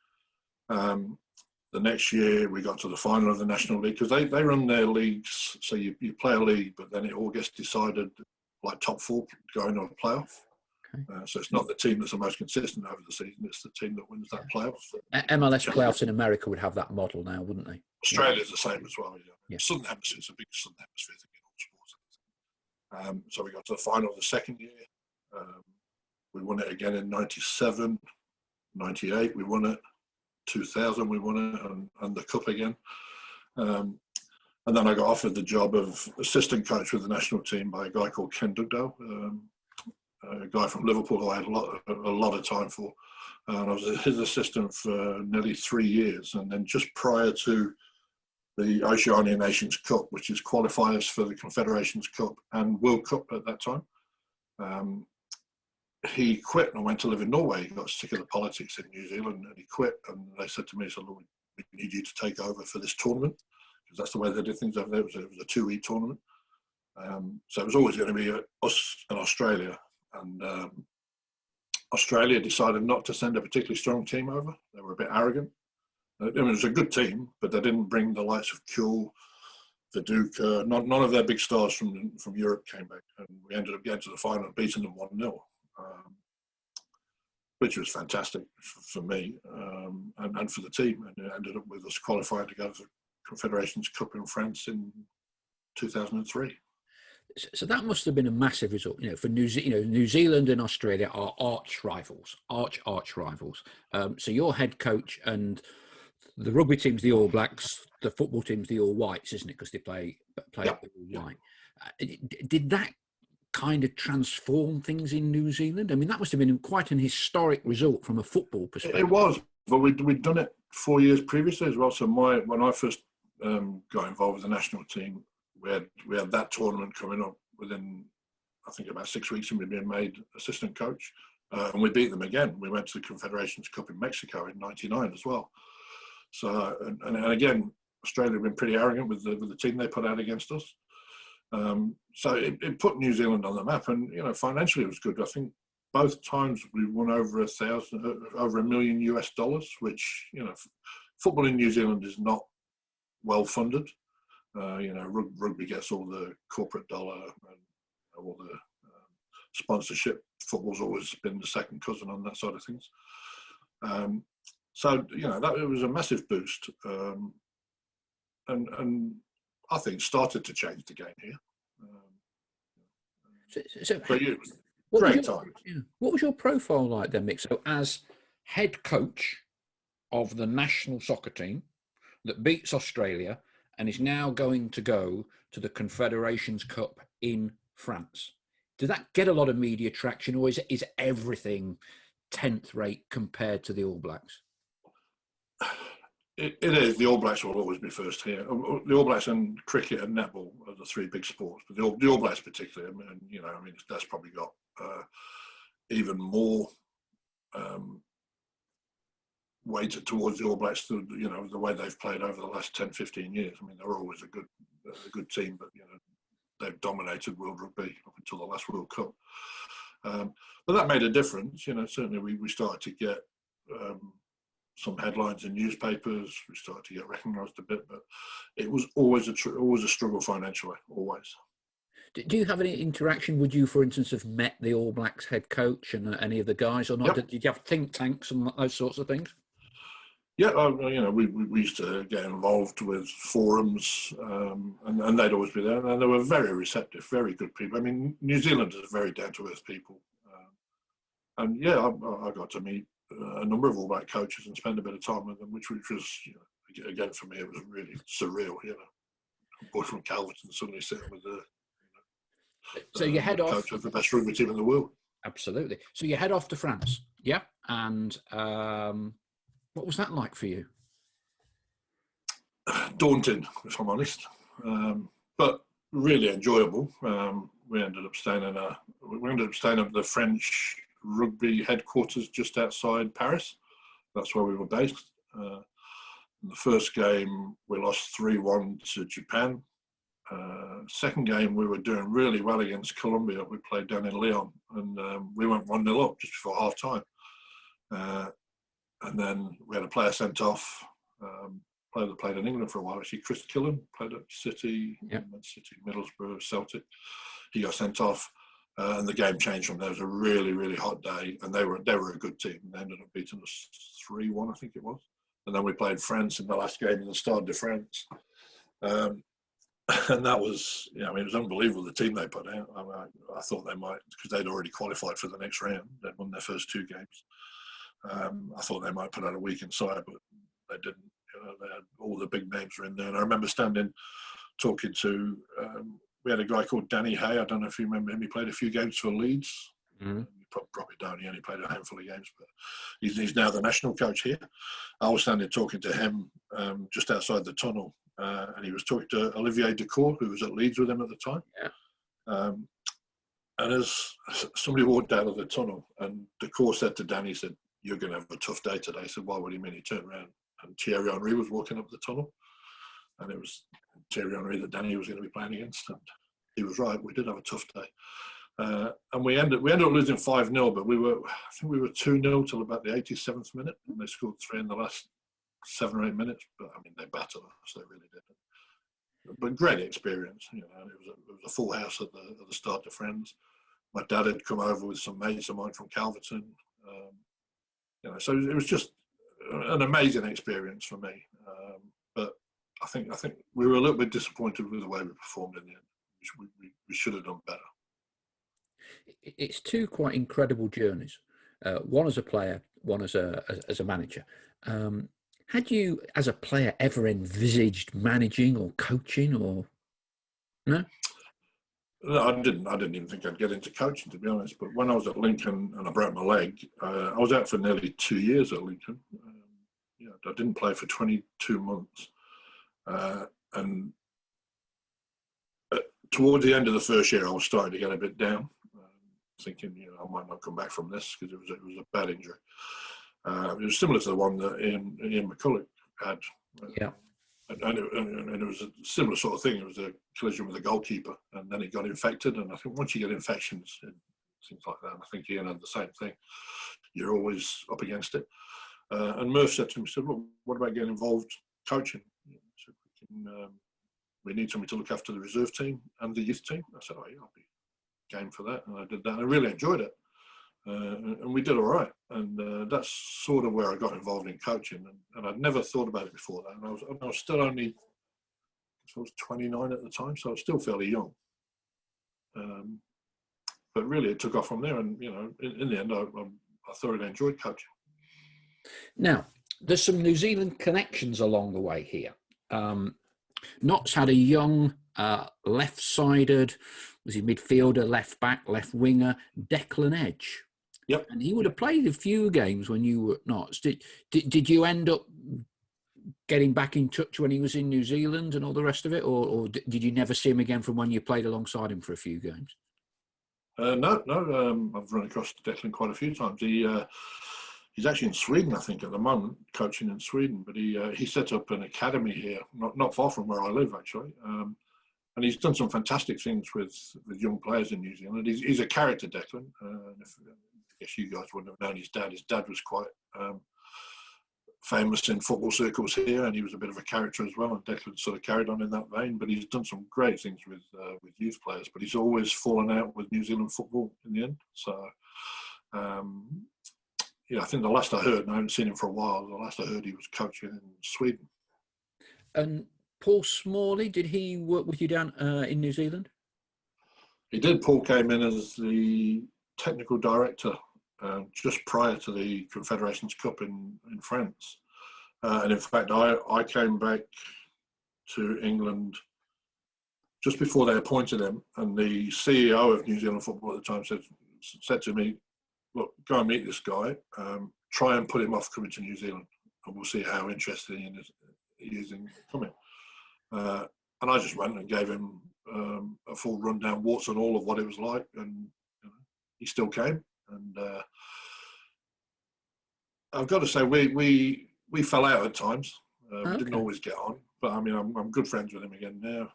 The next year we got to the final of the National League, because they run their leagues, so you play a league, but then it all gets decided like top four going on a playoff. Okay. So it's not the team that's the most consistent over the season, it's the team that wins that playoff. MLS playoffs in America would have that model now, wouldn't they? Australia's the same as well. Yeah. Southern Hemisphere is a big Southern Hemisphere thing in all sports. So we got to the final of the second year. We won it again in '97, '98 we won it. 2000 we won it, and the cup again, and then I got offered the job of assistant coach with the national team by a guy called Ken Dugdale, a guy from Liverpool who I had a lot of time for, and I was his assistant for nearly 3 years. And then just prior to the Oceania Nations Cup, which is qualifiers for the Confederations Cup and World Cup at that time, he quit and went to live in Norway. He got sick of the politics in New Zealand and he quit. And they said to me, "Look, we need you to take over for this tournament," because that's the way they did things over there. It was a 2-week tournament. So it was always going to be us and Australia. And Australia decided not to send a particularly strong team over. They were a bit arrogant. It was a good team, but they didn't bring the likes of Kuhl, Viduka. None of their big stars from Europe came back. And we ended up getting to the final and beating them 1-0. Which was fantastic for me and for the team, and it ended up with us qualifying to go to the Confederations Cup in France in 2003. So that must have been a massive result, for New Zealand and Australia are arch rivals. So your head coach, and the rugby team's the All Blacks, the football team's the All Whites, isn't it? Because they play all white. Did that kind of transform things in New Zealand? I mean, that must have been quite an historic result from a football perspective. It was, but we'd done it 4 years previously as well. So when I first got involved with the national team, we had that tournament coming up within, I think, about 6 weeks, and we'd been made assistant coach, and we beat them again. We went to the Confederations Cup in Mexico in '99 as well. So and again, Australia had been pretty arrogant with the team they put out against us. So it put New Zealand on the map, and financially it was good. I think both times we won over $1 million US, which football in New Zealand is not well funded. Rugby gets all the corporate dollar and all the sponsorship. Football's always been the second cousin on that side of things. So that it was a massive boost, and I think started to change the game here. Great time. What was your profile like then, Mick? So as head coach of the national soccer team that beats Australia and is now going to go to the Confederations Cup in France, did that get a lot of media traction, or is everything 10th rate compared to the All Blacks? It is. The All Blacks will always be first here. The All Blacks and cricket and netball are the three big sports, but the All Blacks particularly, I mean, that's probably got even more weighted towards the All Blacks, the way they've played over the last 10, 15 years. I mean, they're always a good team, but, they've dominated world rugby up until the last World Cup. But that made a difference. Certainly we started to get some headlines in newspapers. We started to get recognised a bit, but it was always a struggle financially, always. Do you have any interaction? Would you, for instance, have met the All Blacks head coach and any of the guys or not? Yep. Did you have think tanks and those sorts of things? Yeah, we used to get involved with forums, and they'd always be there, and they were very receptive, very good people. I mean, New Zealanders are very down-to-earth people, and yeah, I got to meet a number of All Black coaches and spend a bit of time with them, which was, again for me, it was really surreal. A boy from Calverton suddenly sitting with the so you head off coach of the best rugby team in the world. Absolutely. So you head off to France, yeah, and what was that like for you? Daunting, if I'm honest, but really enjoyable. We ended up staying at the French rugby headquarters just outside Paris. That's where we were based. In the first game, we lost 3-1 to Japan. Second game, we were doing really well against Colombia. We played down in Lyon, and we went 1-0 up just before half time. And then we had a player sent off, player that played in England for a while, actually, Chris Killen, played at City, yep. City, Middlesbrough, Celtic. He got sent off, and the game changed from there. It was a really, really hot day, and they were a good team. They ended up beating us 3-1, I think it was. And then we played France in the last game in the Stade de France. And that was, it was unbelievable, the team they put out. I thought they might, because they'd already qualified for the next round. They'd won their first two games. I thought they might put out a weakened side, but they didn't. They had all the big names were in there. And I remember talking to, we had a guy called Danny Hay. I don't know if you remember him. He played a few games for Leeds. Mm-hmm. You probably don't. He only played a handful of games, but he's now the national coach here. I was talking to him just outside the tunnel, and he was talking to Olivier Decour, who was at Leeds with him at the time. Yeah. And as somebody walked out of the tunnel, and Decour said to Danny, he said, "You're going to have a tough day today." I said, "Why? What do you mean?" He turned around, and Thierry Henry was walking up the tunnel, and it was Thierry Henry that Danny was going to be playing against, and he was right. We did have a tough day, and we ended up losing 5-0, but I think we were 2-0 till about the 87th minute, and they scored 3 in the last 7 or 8 minutes. But I mean, they battered us; they really did. But great experience, and it was a full house at the Stade de France. My dad had come over with some mates of mine from Calverton. So it was just an amazing experience for me. But I think we were a little bit disappointed with the way we performed in the end. We should have done better. It's two quite incredible journeys. One as a player, one as a manager. Had you, as a player, ever envisaged managing or coaching, or no? No, I didn't even think I'd get into coaching, to be honest. But when I was at Lincoln and I broke my leg, I was out for nearly 2 years at Lincoln. I didn't play for 22 months. And towards the end of the first year, I was starting to get a bit down, thinking, I might not come back from this because it was a bad injury. It was similar to the one that Ian McCulloch had. Yeah. And it was a similar sort of thing. It was a collision with a goalkeeper, and then it got infected. And I think once you get infections and things like that, and I think Ian had the same thing, you're always up against it. And Murph said to me, he said, "Look, what about getting involved coaching? So we need somebody to look after the reserve team and the youth team." I said, "Oh, yeah, I'll be game for that." And I did that. And I really enjoyed it. And we did all right. And that's sort of where I got involved in coaching. And I'd never thought about it before that. And I was still only, I was 29 at the time, so I was still fairly young. But really, it took off from there. And, in the end, I thoroughly enjoyed coaching. Now, there's some New Zealand connections along the way here. Knott's had a young left-sided, was he midfielder, left back, left winger, Declan Edge. Yep. And he would have played a few games when you were at Knott's. Did you end up getting back in touch when he was in New Zealand and all the rest of it, or did you never see him again from when you played alongside him for a few games? No. I've run across Declan quite a few times. He's actually in Sweden, I think, at the moment, coaching in Sweden. But he set up an academy here, not far from where I live, actually. And he's done some fantastic things with young players in New Zealand. He's a character, Declan. I guess you guys wouldn't have known his dad. His dad was quite famous in football circles here, and he was a bit of a character as well. And Declan sort of carried on in that vein. But he's done some great things with youth players. But he's always fallen out with New Zealand football in the end. So, I think the last I heard, and I haven't seen him for a while, the last I heard he was coaching in Sweden. And Paul Smalley, did he work with you down in New Zealand? He did. Paul came in as the technical director just prior to the Confederations Cup in France. And in fact, I came back to England just before they appointed him, and the CEO of New Zealand Football at the time said to me, "Look, go and meet this guy, try and put him off coming to New Zealand, and we'll see how interested he is in coming." And I just went and gave him a full rundown, warts and all, of what it was like, and he still came. And I've got to say, we fell out at times. We didn't always get on, but I mean, I'm good friends with him again now.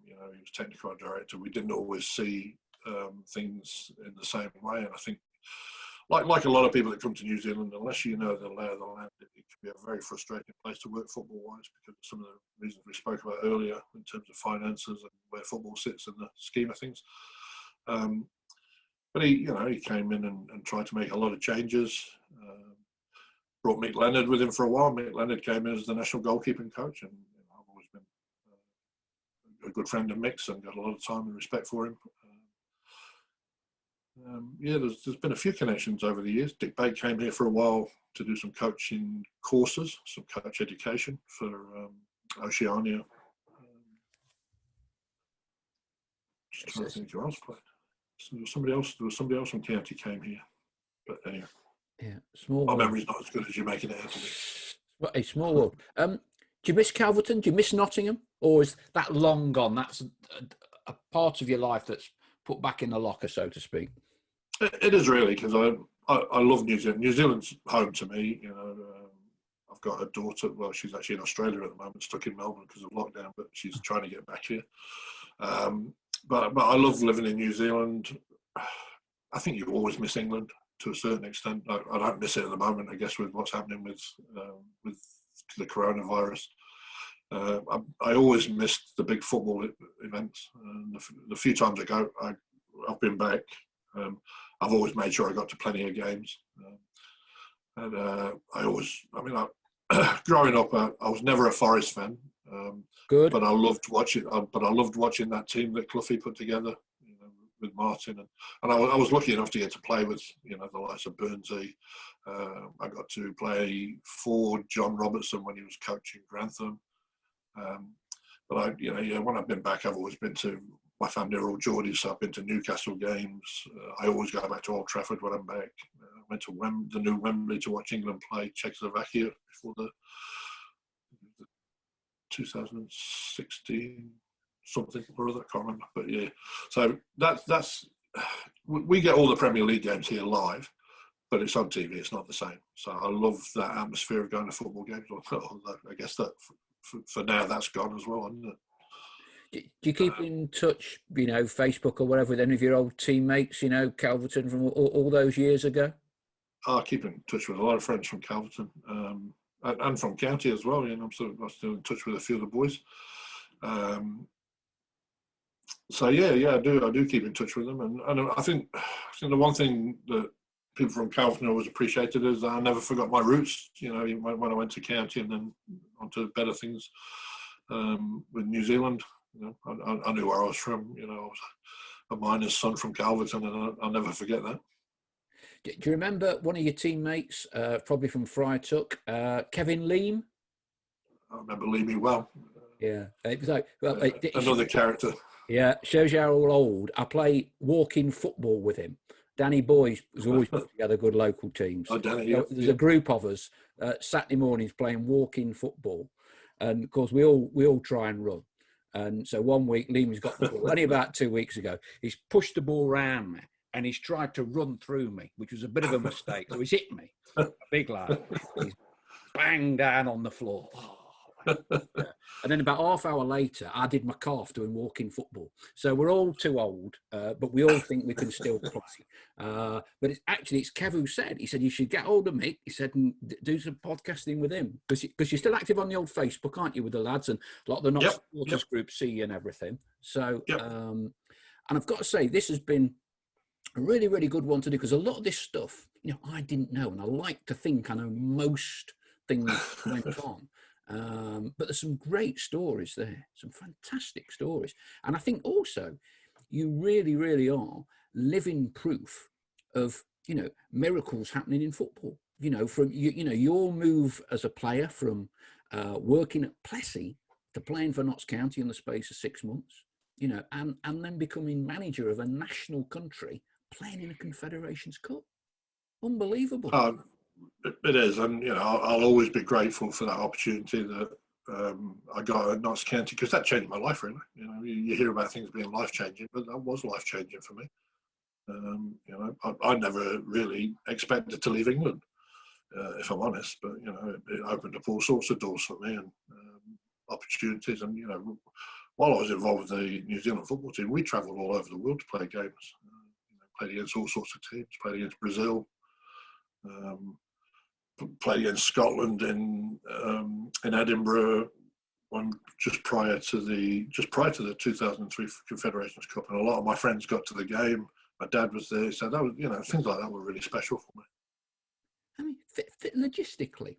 He was technical director. We didn't always see things in the same way, and I think, like a lot of people that come to New Zealand, unless you know the lay of the land, it can be a very frustrating place to work football-wise, because of some of the reasons we spoke about earlier in terms of finances and where football sits in the scheme of things. But he came in and tried to make a lot of changes. Brought Mick Leonard with him for a while. Mick Leonard came in as the national goalkeeping coach, and I've always been a good friend of Mick's and got a lot of time and respect for him. There's been a few connections over the years. Dick Bate came here for a while to do some coaching courses, some coach education for Oceania. Just trying to think who else played. So there was somebody else from County came here. But anyway. Yeah, small. My memory's not as good as you're making it out to be. A small world. Do you miss Calverton? Do you miss Nottingham? Or is that long gone? That's a part of your life that's put back in the locker, so to speak. It is really, because I love New Zealand. New Zealand's home to me. I've got a daughter. Well, she's actually in Australia at the moment, stuck in Melbourne because of lockdown, but she's trying to get back here. But I love living in New Zealand. I think you always miss England to a certain extent. I don't miss it at the moment, I guess, with what's happening with the coronavirus. I always missed the big football events. The few times I go, I've been back. I've always made sure I got to plenty of games. Growing up, I was never a Forest fan. Good. But I loved watching. That team that Cloughie put together, with Martin, and I was lucky enough to get to play with the likes of Burnsy. I got to play for John Robertson when he was coaching Grantham. But when I've been back, I've always been to, my family are all Geordies, so I've been to Newcastle games. I always go back to Old Trafford when I'm back. I went to the new Wembley to watch England play Czechoslovakia before the 2016 something or other, I can't remember. But yeah, so that's we get all the Premier League games here live, but it's on TV. It's not the same. So I love that atmosphere of going to football games. I guess that for now that's gone as well, isn't it? Do you keep in touch, Facebook or whatever, with any of your old teammates, Calverton from all those years ago? I keep in touch with a lot of friends from Calverton and from County as well. I'm still in touch with a few of the boys. So yeah, I do keep in touch with them, and I think the one thing that people from Calverton always appreciated is I never forgot my roots. When I went to County and then onto better things with New Zealand. I knew where I was from. I was a miner's son from Calverton, and I'll never forget that. Do you remember one of your teammates, probably from Friartuck, Kevin Leam? I remember Leamy well. Yeah, it was like another character. Yeah, shows you how old. I play walking football with him. Danny Boyes has always put together good local teams. Oh, Danny, yeah. There's a group of us Saturday mornings playing walk-in football, and of course we all try and run. And so one week Liam's got the ball. Only about 2 weeks ago, he's pushed the ball around me and he's tried to run through me, which was a bit of a mistake. So he's hit me, a big lad. He's banged down on the floor. Yeah. And then about half hour later, I did my calf doing walking football. So we're all too old, but we all think we can still play. But it's Kev who said, he said, you should get hold of Mick. He said, and do some podcasting with him. Because you're still active on the old Facebook, aren't you, with the lads? And a lot of the not-supporters groups see you and everything. So, and I've got to say, this has been a really, really good one to do, because a lot of this stuff, I didn't know. And I like to think I know most things went on. But there's some great stories there, some fantastic stories. And I think also you really, really are living proof of, miracles happening in football. From, your move as a player from working at Plessy to playing for Notts County in the space of 6 months, and then becoming manager of a national country playing in a Confederations Cup. Unbelievable. It is, and I'll always be grateful for that opportunity that I got at Notts County, because that changed my life, really. You hear about things being life changing, but that was life changing for me. I never really expected to leave England, if I'm honest, but it opened up all sorts of doors for me and opportunities. And while I was involved with the New Zealand football team, we travelled all over the world to play games. Played against all sorts of teams. Played against Brazil. Played against Scotland in Edinburgh, just prior to the 2003 Confederations Cup, and a lot of my friends got to the game. My dad was there, so that was, things like that were really special for me. I mean, logistically,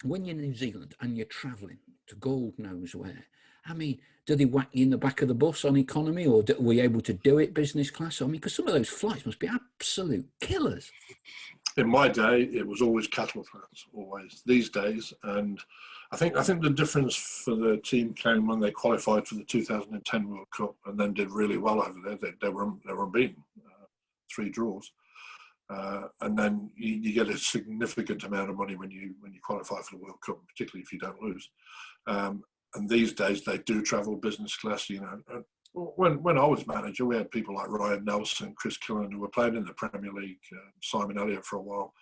when you're in New Zealand and you're travelling to God knows where, I mean, do they whack you in the back of the bus on economy, or were you able to do it business class? I mean, because some of those flights must be absolute killers. In my day, it was always cattle class, always. These days, and I think the difference for the team came when they qualified for the 2010 World Cup and then did really well over there. They were unbeaten, 3 draws, and then you get a significant amount of money when you qualify for the World Cup, particularly if you don't lose. And these days they do travel business class. When I was manager, we had people like Ryan Nelson, Chris Killen, who were playing in the Premier League, Simon Elliott for a while.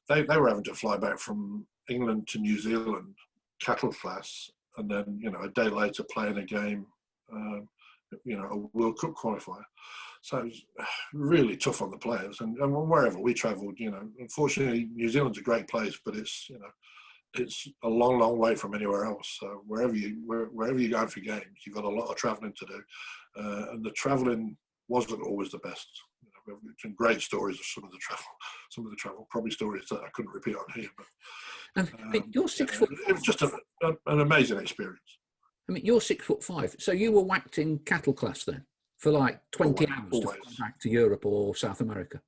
They were having to fly back from England to New Zealand, cattle class, and then, a day later playing a game, a World Cup qualifier. So it was really tough on the players. And wherever we travelled, unfortunately, New Zealand's a great place, but it's a long, long way from anywhere else. So wherever you go for games, you've got a lot of travelling to do, and the travelling wasn't always the best. We've some great stories of some of the travel, probably stories that I couldn't repeat on here. But you're 6 foot. It was just an amazing experience. I mean, you're 6'5", so you were whacked in cattle class then for like 20 hours to come back to Europe or South America.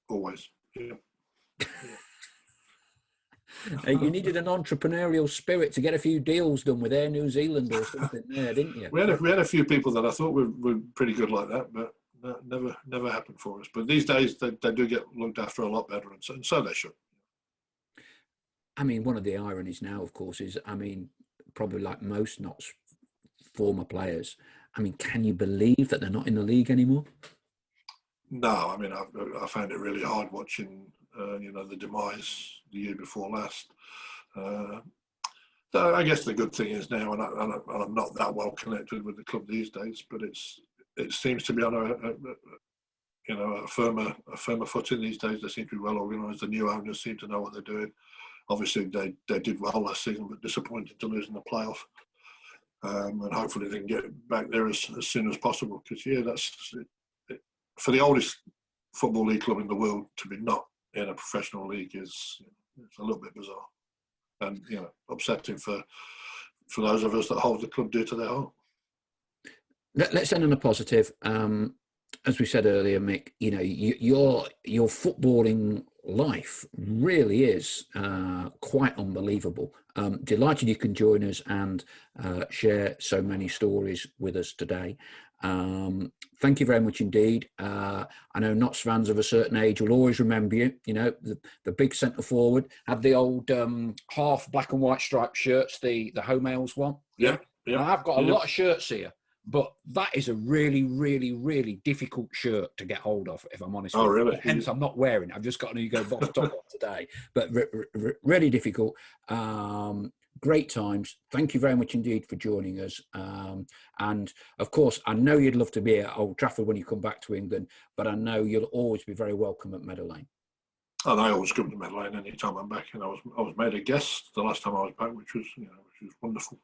Always, yeah. You needed an entrepreneurial spirit to get a few deals done with Air New Zealand or something there, didn't you? We had a few people that I thought were pretty good like that, but never happened for us. But these days they do get looked after a lot better, and so they should. I mean, one of the ironies now, of course, is, probably like most Notts former players, can you believe that they're not in the league anymore? No, I found it really hard watching, the demise the year before last. So I guess the good thing is now, and I'm not that well connected with the club these days, but it seems to be on a firmer footing these days. They seem to be well organised. The new owners seem to know what they're doing. Obviously, they did well last season, but disappointed to lose in the playoff. And hopefully they can get back there as soon as possible. Because that's it, for the oldest football league club in the world to be not in a professional league is it's a little bit bizarre, and upsetting for those of us that hold the club dear to their heart. Let's end on a positive. As we said earlier, Mick, your footballing life really is quite unbelievable. Delighted you can join us and share so many stories with us today. Thank you very much indeed. I know Notts fans of a certain age will always remember you. You know, the big centre forward, had the old half black and white striped shirts, the home ales one. Yeah. And I've got a lot of shirts here, but that is a really, really, really difficult shirt to get hold of, if I'm honest with you. Really? Hence, I'm not wearing it. I've just got an Hugo Boss top on today, but really difficult. Great times. Thank you very much indeed for joining us. And of course, I know you'd love to be at Old Trafford when you come back to England, but I know you'll always be very welcome at Meadow Lane. And I always come to Meadow Lane any time I'm back, and I was made a guest the last time I was back, which was wonderful.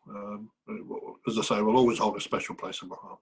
As I say, we'll always hold a special place in my heart.